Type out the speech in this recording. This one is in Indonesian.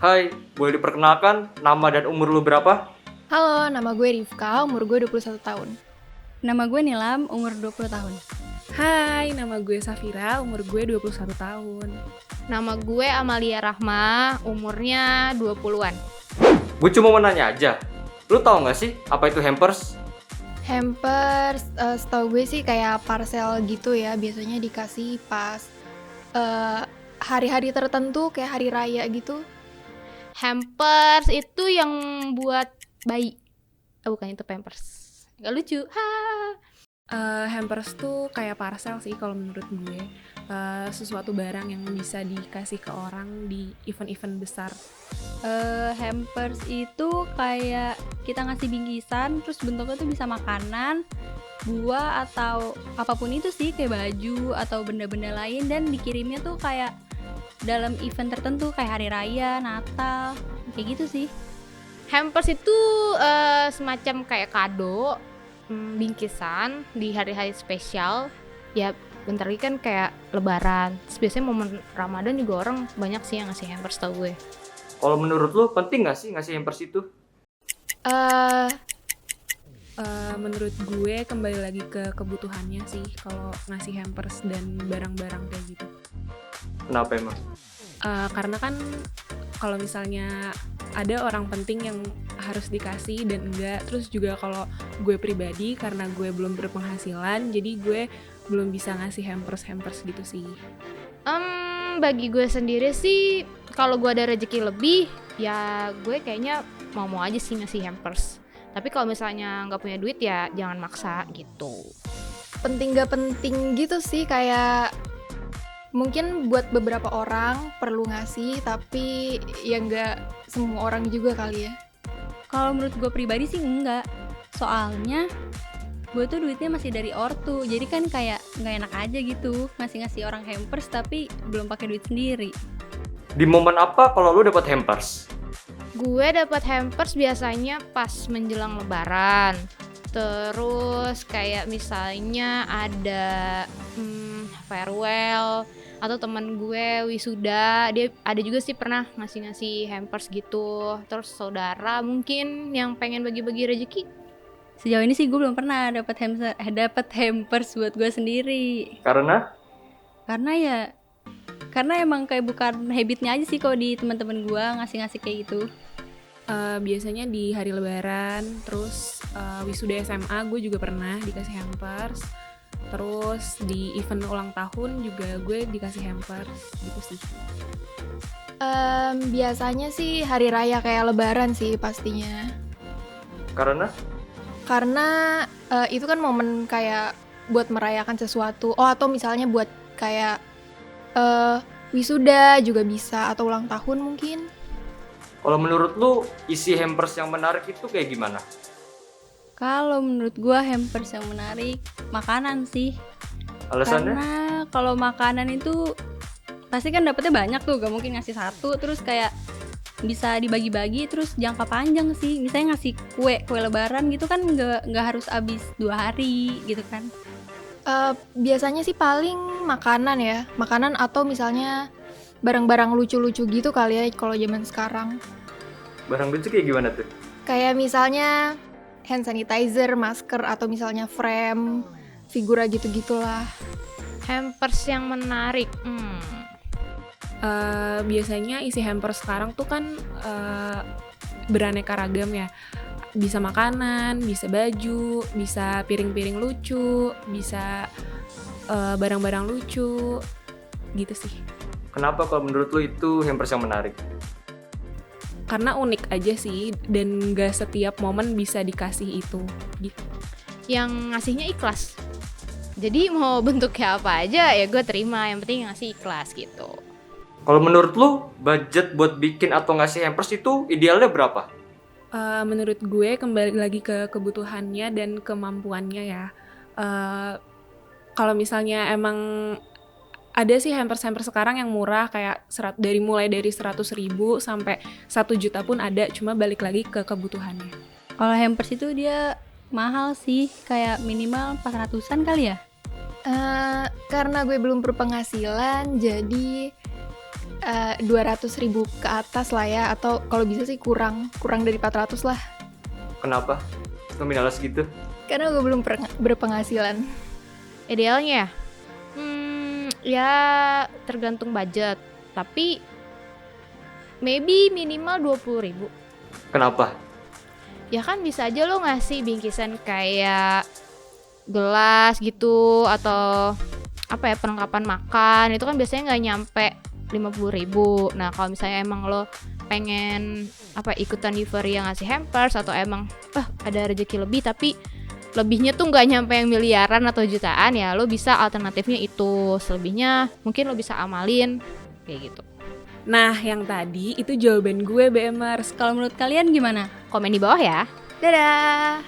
Hai, boleh diperkenalkan nama dan umur lu berapa? Halo, nama gue Rifka, umur gue 21 tahun. Nama gue Nilam, umur 20 tahun. Hai, nama gue Safira, umur gue 21 tahun. Nama gue Amalia Rahma, umurnya 20-an. Gue cuma mau nanya aja. Lu tahu nggak sih apa itu hampers? Hampers, setahu gue sih kayak parcel gitu ya, biasanya dikasih pas hari-hari tertentu kayak hari raya gitu. Hampers itu yang buat bayi. Bukan itu Pampers. Gak lucu. Ha. Hampers tuh kayak parcel sih kalau menurut gue. Sesuatu barang yang bisa dikasih ke orang di event-event besar. Hampers itu kayak kita ngasih bingkisan, terus bentuknya tuh bisa makanan, buah atau apapun itu sih, kayak baju atau benda-benda lain, dan dikirimnya tuh kayak dalam event tertentu kayak hari raya, Natal, kayak gitu sih. Hampers itu semacam kayak kado, bingkisan di hari-hari spesial. Ya bentar lagi kan kayak lebaran. Terus biasanya momen Ramadan juga orang banyak sih yang ngasih hampers tau gue. Kalau menurut lu penting nggak sih ngasih hampers itu? Menurut gue kembali lagi ke kebutuhannya sih kalau ngasih hampers dan barang-barang kayak gitu. Kenapa emang? Karena kan kalau misalnya ada orang penting yang harus dikasih dan enggak, terus juga kalau gue pribadi karena gue belum berpenghasilan, jadi gue belum bisa ngasih hampers gitu sih. Bagi gue sendiri sih kalau gue ada rezeki lebih, ya gue kayaknya mau aja sih ngasih hampers. Tapi kalau misalnya nggak punya duit ya jangan maksa gitu. Penting gak penting gitu sih, kayak mungkin buat beberapa orang perlu ngasih, tapi ya nggak semua orang juga kali ya. Kalau menurut gue pribadi sih enggak, soalnya gue tuh duitnya masih dari ortu, jadi kan kayak nggak enak aja gitu ngasih orang hampers tapi belum pakai duit sendiri. Di momen apa kalau lu dapat hampers? Gue dapat hampers biasanya pas menjelang lebaran. Terus kayak misalnya ada farewell atau teman gue wisuda, dia ada juga sih pernah ngasih hampers gitu. Terus saudara mungkin yang pengen bagi-bagi rezeki. Sejauh ini sih gue belum pernah dapat hampers buat gue sendiri. Karena Karena emang kayak bukan habitnya aja sih kalau di teman-teman gue ngasih kayak gitu. Biasanya di hari lebaran, terus wisuda SMA gue juga pernah dikasih hampers. Terus di event ulang tahun juga gue dikasih hampers gitu sih. Biasanya sih hari raya kayak lebaran sih pastinya. Karena itu kan momen kayak buat merayakan sesuatu. Oh, atau misalnya buat kayak wisuda juga bisa, atau ulang tahun mungkin. kalau menurut lu isi hampers yang menarik itu kayak gimana? Kalau menurut gue hampers yang menarik makanan sih. Alasannya? Karena kalau makanan itu pasti kan dapetnya banyak tuh, gak mungkin ngasih satu, terus kayak bisa dibagi-bagi, terus jangka panjang sih. Misalnya ngasih kue lebaran gitu kan nggak harus habis 2 hari gitu kan. Biasanya sih paling makanan atau misalnya barang-barang lucu-lucu gitu kali ya kalau zaman sekarang. Barang lucu kayak gimana tuh? Kayak misalnya hand sanitizer, masker, atau misalnya frame, figura gitu-gitulah. Hampers yang menarik. Biasanya isi hampers sekarang tuh kan beraneka ragam ya. Bisa makanan, bisa baju, bisa piring-piring lucu, bisa barang-barang lucu gitu sih. Kenapa kalau menurut lu itu hampers yang menarik? Karena unik aja sih dan gak setiap momen bisa dikasih itu gitu. Yang ngasihnya ikhlas. Jadi mau bentuknya apa aja ya gue terima, yang penting ngasih ikhlas gitu. Kalau menurut lu budget buat bikin atau ngasih hampers itu idealnya berapa? Menurut gue kembali lagi ke kebutuhannya dan kemampuannya ya. Kalau misalnya emang ada sih hampers sekarang yang murah kayak mulai dari 100.000 sampai 1 juta pun ada, cuma balik lagi ke kebutuhannya. Kalau hampers itu dia mahal sih, kayak minimal 400-an kali ya. Karena gue belum berpenghasilan, jadi 200.000 ke atas lah ya, atau kalau bisa sih kurang dari 400 lah. Kenapa? Nominalnya segitu? Karena gue belum berpenghasilan. Idealnya ya tergantung budget, tapi maybe minimal 20.000. Kenapa? Ya kan bisa aja lo ngasih bingkisan kayak gelas gitu, atau apa ya, perlengkapan makan, itu kan biasanya nggak nyampe 50.000. Nah kalau misalnya emang lo pengen ikutan euforia ngasih hampers, atau emang ada rezeki lebih tapi lebihnya tuh nggak nyampe yang miliaran atau jutaan, ya lo bisa alternatifnya itu. Selebihnya mungkin lo bisa amalin kayak gitu. Nah, yang tadi itu jawaban gue, BMers. Kalau menurut kalian gimana? Komen di bawah ya. Dadah!